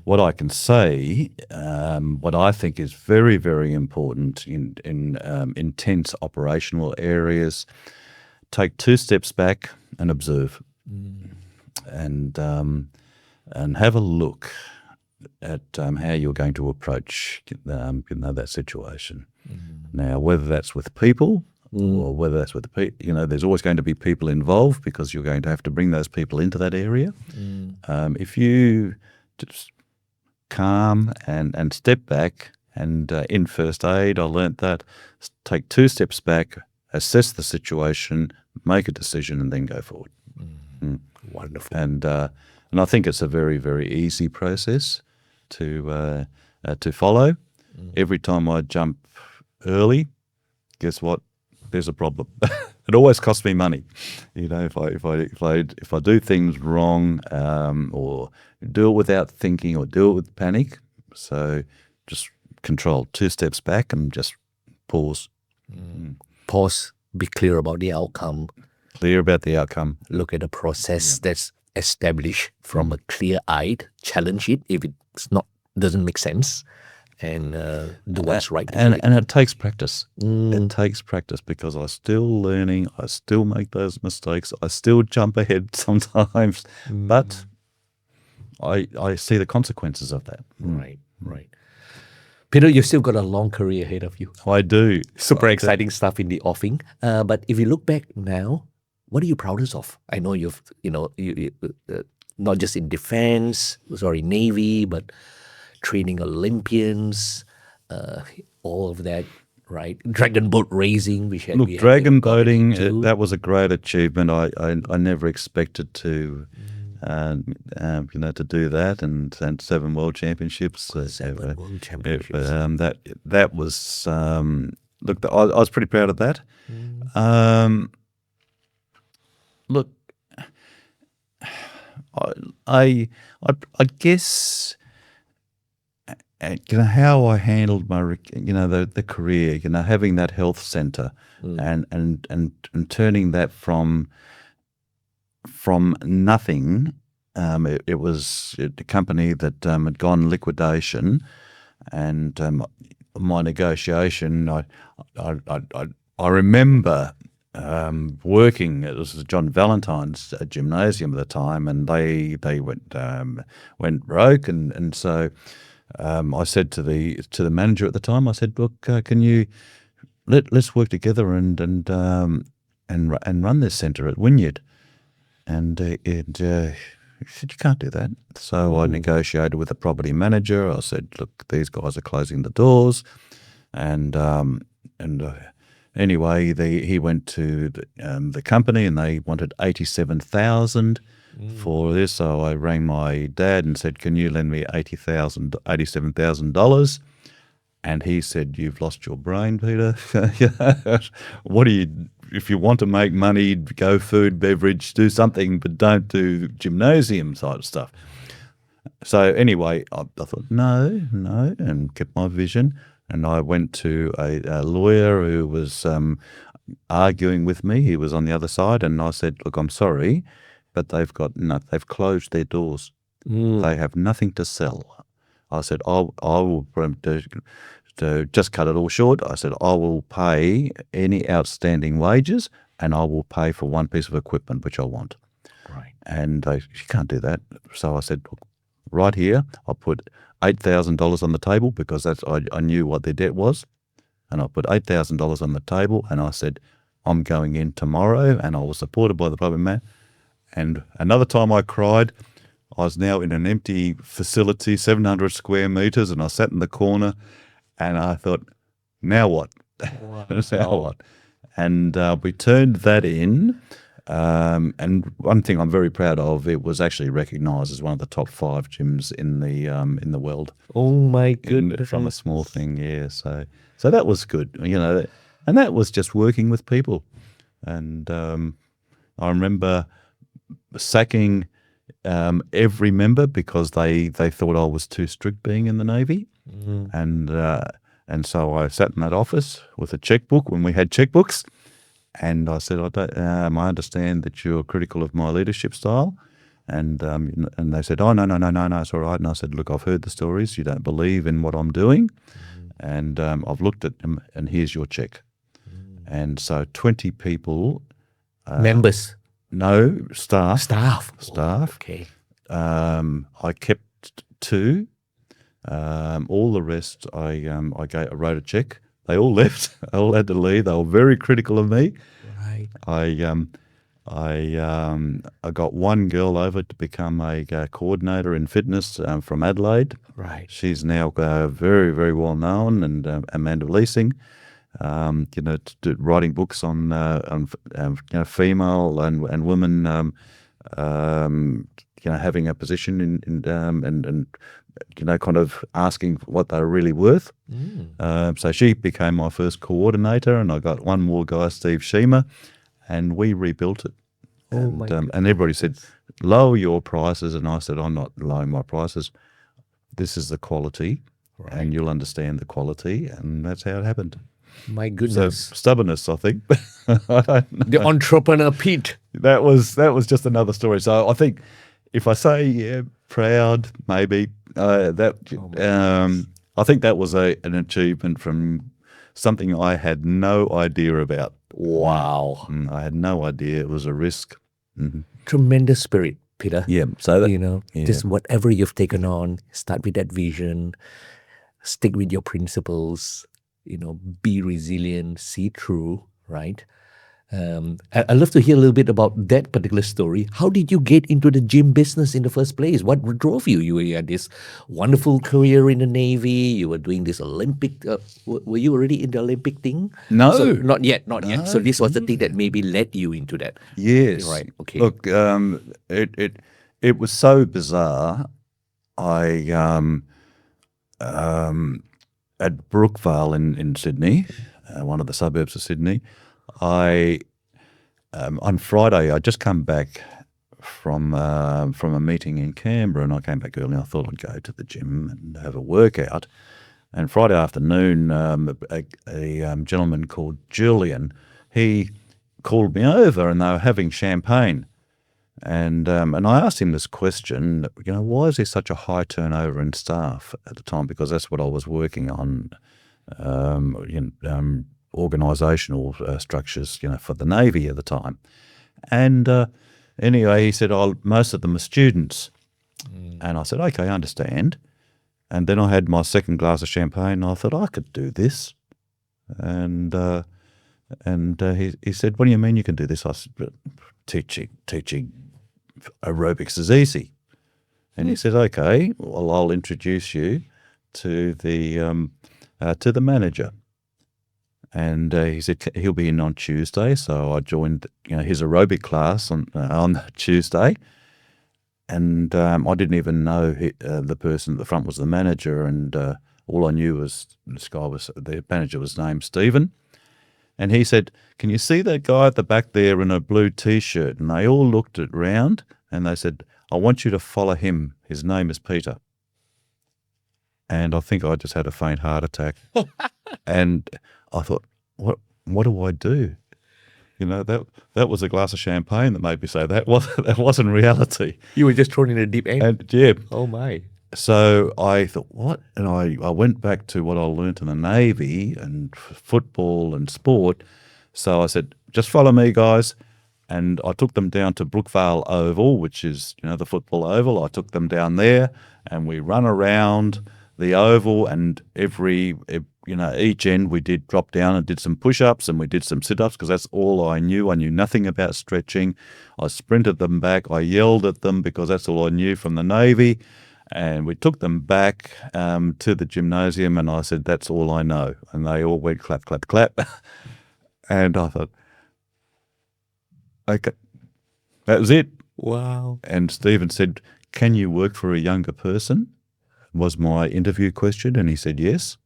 What I can say, what I think is very, very important in intense operational areas, take 2 steps back and observe, and have a look at how you're going to approach that situation. Now, whether that's with people or whether that's with the people, there's always going to be people involved, because you're going to have to bring those people into that area. If you just calm and step back, and in first aid I learnt that, take 2 steps back, assess the situation, make a decision, and then go forward. Wonderful. And I think it's a very, very easy process to follow. Every time I jump early, guess what? There's a problem. It always costs me money. If I do things wrong, or do it without thinking, or do it with panic. So just control, 2 steps back and just pause. Pause, be clear about the outcome. Clear about the outcome. Look at the process that's established from a clear-eyed, challenge it if it's doesn't make sense, and do what's right. And it takes practice. It takes practice, because I'm still learning. I still make those mistakes. I still jump ahead sometimes, but I see the consequences of that. Right. Peter, you've still got a long career ahead of you. I do. Super exciting stuff in the offing. But if you look back now, what are you proudest of? I know you've, you not just in defense, Navy, but training Olympians, all of that, right? Dragon boat racing, we had. Look, dragon boating, that was a great achievement. I never expected to, to do that, and 7 world championships. 7 world championships. That was, look, I was pretty proud of that. Look, I guess, how I handled my, the career, having that health centre, and turning that from nothing. It was a company that had gone liquidation, and my negotiation. I remember working. It was John Valentine's gymnasium at the time, and they went broke, and so I said to the manager at the time, I said, look, can you let's work together and run this centre at Wynyard, and he said, you can't do that. So I negotiated with the property manager. I said, look, these guys are closing the doors, and anyway, he went to the company, and they wanted $87,000 for this. So I rang my dad and said, can you lend me $87,000? And he said, you've lost your brain, Peter. If you want to make money, go food, beverage, do something, but don't do gymnasium type stuff. So anyway, I thought, no, and kept my vision. And I went to a lawyer who was arguing with me. He was on the other side, and I said, look, I'm sorry, but they've closed their doors. They have nothing to sell. I said, I will, to just cut it all short, I said, I will pay any outstanding wages and I will pay for one piece of equipment which I want. Right. And they, you can't do that. So I said, look, right here, I put $8,000 on the table because I knew what their debt was. And I put $8,000 on the table and I said, I'm going in tomorrow, and I was supported by the property man. And another time I cried, I was now in an empty facility, 700 square meters, and I sat in the corner and I thought, now what? Wow. Now what? And we turned that in. And one thing I'm very proud of, it was actually recognised as one of the top 5 gyms in the world. Oh my goodness. From a small thing, yeah. So that was good, and that was just working with people. And I remember sacking every member because they thought I was too strict being in the Navy. And so I sat in that office with a checkbook when we had checkbooks, and I said, I understand that you're critical of my leadership style. And they said, oh, no, it's all right. And I said, look, I've heard the stories. You don't believe in what I'm doing. And I've looked at them, and here's your check. And so 20 people. Members? No, staff. Staff. Staff. Okay. I kept 2. All the rest, I wrote a check. They all left. They all had to leave. They were very critical of me. Right. I got one girl over to become a coordinator in fitness from Adelaide. Right. She's now very, very well known, and Amanda Leasing, writing books on female and women, having a position in kind of asking what they're really worth. So she became my first coordinator, and I got one more guy, Steve Sheema, and we rebuilt it. And everybody said, lower your prices. And I said, I'm not lowering my prices. This is the quality, and you'll understand the quality. And that's how it happened. My goodness. So stubbornness, I think. I don't know. The entrepreneur Pete. That was just another story. So I think if I say proud, maybe I think that was an achievement from something I had no idea about. Wow. I had no idea it was a risk. Tremendous spirit, Peter. Yeah. So that, just whatever you've taken on, start with that vision, stick with your principles, be resilient, see through, right? I'd love to hear a little bit about that particular story. How did you get into the gym business in the first place? What drove you? You had this wonderful career in the Navy. You were doing this Olympic. Were you already in the Olympic thing? No. So, not yet. So this was the thing that maybe led you into that. Yes. Right. Okay. Look, it was so bizarre. I at Brookvale in Sydney, one of the suburbs of Sydney, on Friday I just come back from a meeting in Canberra, and I came back early. I thought I'd go to the gym and have a workout. And Friday afternoon, a gentleman called Julian, he called me over, and they were having champagne. And I asked him this question, why is there such a high turnover in staff at the time? Because that's what I was working on, organisational structures, for the Navy at the time. And anyway, he said, most of them are students. And I said, okay, I understand. And then I had my second glass of champagne, and I thought, I could do this. And he said, what do you mean you can do this? I said, teaching aerobics is easy. And he said, okay, well, I'll introduce you to the manager. And he said he'll be in on Tuesday. So I joined his aerobic class on Tuesday. And I didn't even know the person at the front was the manager. And all I knew was the manager was named Stephen. And he said, can you see that guy at the back there in a blue T-shirt? And they all looked around and they said, I want you to follow him. His name is Peter. And I think I just had a faint heart attack. And I thought, what do I do? That was a glass of champagne that made me say that wasn't reality. You were just thrown in the deep end. And yeah. Oh my. So I thought, what? And I went back to what I learnt in the Navy and football and sport. So I said, just follow me, guys. And I took them down to Brookvale Oval, which is, the football oval. I took them down there and we run around the oval, and each end we did drop down and did some push-ups and we did some sit-ups because that's all I knew. I knew nothing about stretching. I sprinted them back. I yelled at them because that's all I knew from the Navy. And we took them back to the gymnasium and I said, that's all I know. And they all went clap, clap, clap. And I thought, okay, that was it. Wow. And Stephen said, can you work for a younger person? Was my interview question. And he said, yes.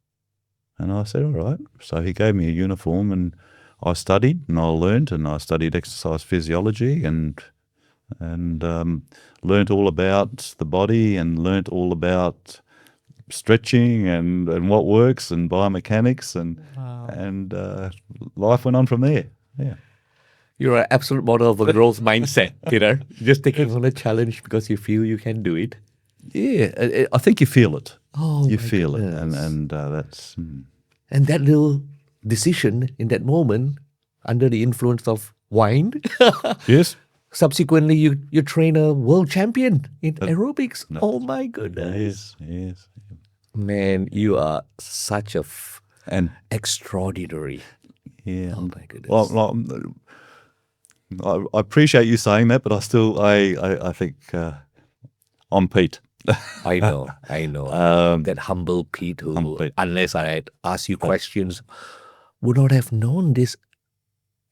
And I said, all right. So he gave me a uniform and I studied and I learned, and I studied exercise physiology and learnt all about the body and learnt all about stretching and what works and biomechanics and life went on from there. Yeah. You're an absolute model of a growth mindset, Peter. Just taking on a challenge because you feel you can do it. Yeah, I think you feel it. Oh, you my feel goodness. it, and that's And that little decision in that moment, under the influence of wine, yes. subsequently you train a world champion in aerobics. Oh my goodness. Yes. Man, you are such a And extraordinary. yeah, Oh my goodness. well, I appreciate you saying that, but I think I'm Pete. I know. That humble Pete who, unless I had asked you questions, would not have known this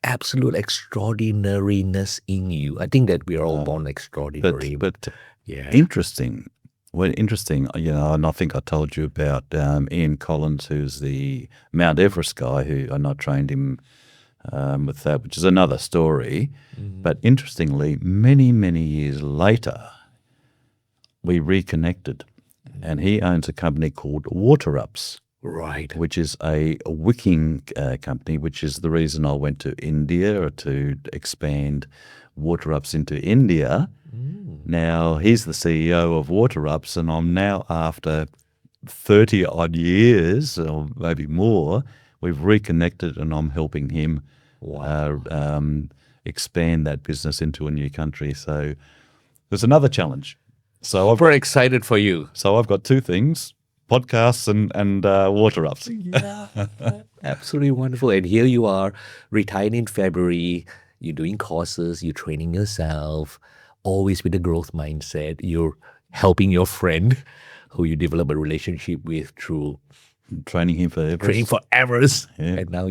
absolute extraordinariness in you. I think that we are all born extraordinary. But yeah. interesting. Well, interesting, and I think I told you about Ian Collins, who's the Mount Everest guy, and I trained him with that, which is another story. But interestingly, many, many years later, we reconnected, and he owns a company called Water Ups. Right. Which is a wicking company, which is the reason I went to India to expand Water Ups into India. Now, he's the CEO of Water Ups, and I'm now, after 30-odd years, or maybe more, we've reconnected and I'm helping him expand that business into a new country. So there's another challenge. So Super excited for you. So I've got two things. Podcasts and Water Ups. Yeah, absolutely wonderful. And here you are, retired in February. You're doing courses. You're training yourself. Always with a growth mindset. You're helping your friend, who you develop a relationship with through training him for Everest. Yeah. And now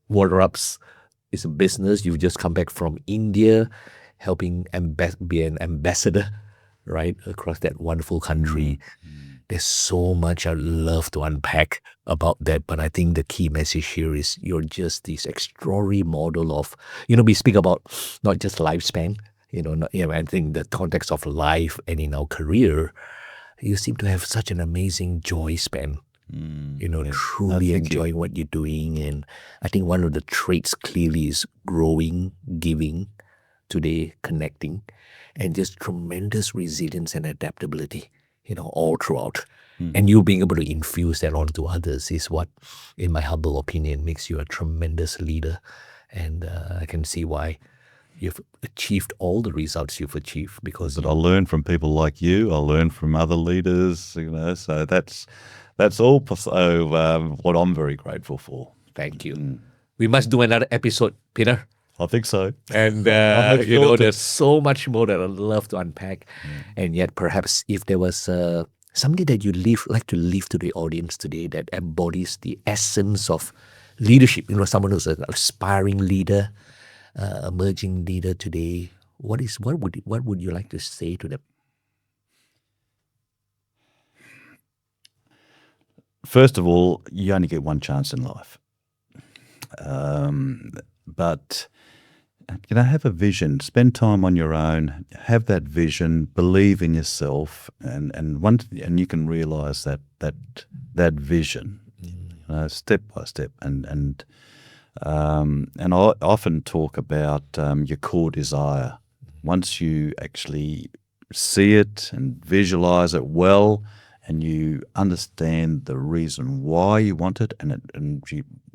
Water Ups is a business. You've just come back from India, helping be an ambassador, right, across that wonderful country. There's so much I'd love to unpack about that, but I think the key message here is you're just this extraordinary model of, we speak about not just lifespan, I think the context of life and in our career, you seem to have such an amazing joy span, truly enjoying what you're doing. And I think one of the traits clearly is growing, giving, today connecting, and just tremendous resilience and adaptability. All throughout. And you being able to infuse that onto others is what, in my humble opinion, makes you a tremendous leader. And I can see why you've achieved all the results you've achieved, because But I learn from people like you. I learn from other leaders, so that's all what I'm very grateful for. Thank you. We must do another episode, Peter. I think so. And, there's so much more that I'd love to unpack. And yet, perhaps if there was something that you'd like to leave to the audience today that embodies the essence of leadership, someone who's an aspiring leader, emerging leader today, what would you like to say to them? First of all, you only get one chance in life. But have a vision, spend time on your own, have that vision, believe in yourself, and you can realize that vision, step by step. And I often talk about your core desire. Once you actually see it and visualize it well and you understand the reason why you want it, and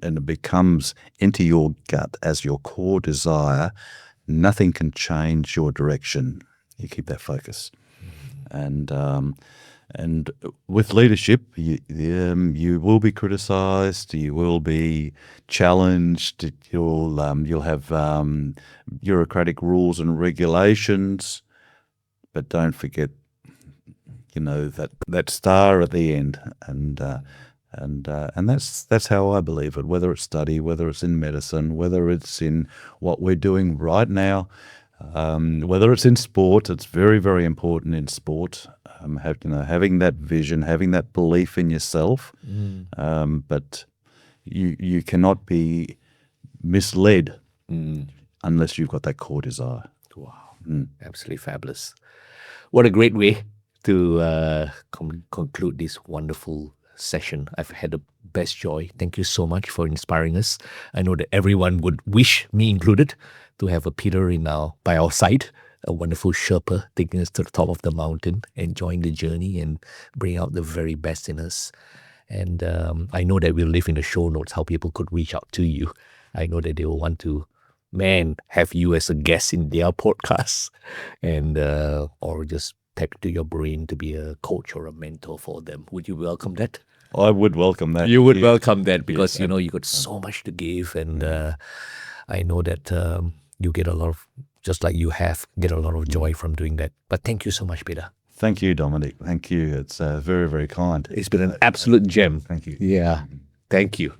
it becomes into your gut as your core desire, nothing can change your direction. You keep that focus. And with leadership, you will be criticised, you will be challenged, you'll have bureaucratic rules and regulations, but don't forget, that star at the end, and that's how I believe it. Whether it's study, whether it's in medicine, whether it's in what we're doing right now. Whether it's in sport, it's very, very important in sport. Having that vision, having that belief in yourself, but you cannot be misled unless you've got that core desire. Wow, absolutely fabulous. What a great way to conclude this wonderful session. I've had the best joy. Thank you so much for inspiring us. I know that everyone would wish, me included, to have a Peter by our side, a wonderful Sherpa taking us to the top of the mountain, enjoying the journey and bring out the very best in us. And I know that we'll leave in the show notes how people could reach out to you. I know that they will want to, have you as a guest in their podcast, and or just tap to your brain to be a coach or a mentor for them. Would you welcome that? I would welcome that. You would welcome that because, you got so much to give. And I know that you get a lot of, just like you get a lot of joy from doing that. But thank you so much, Peter. Thank you, Dominic. Thank you. It's very, very kind. It's been an absolute gem. Thank you. Yeah. Thank you.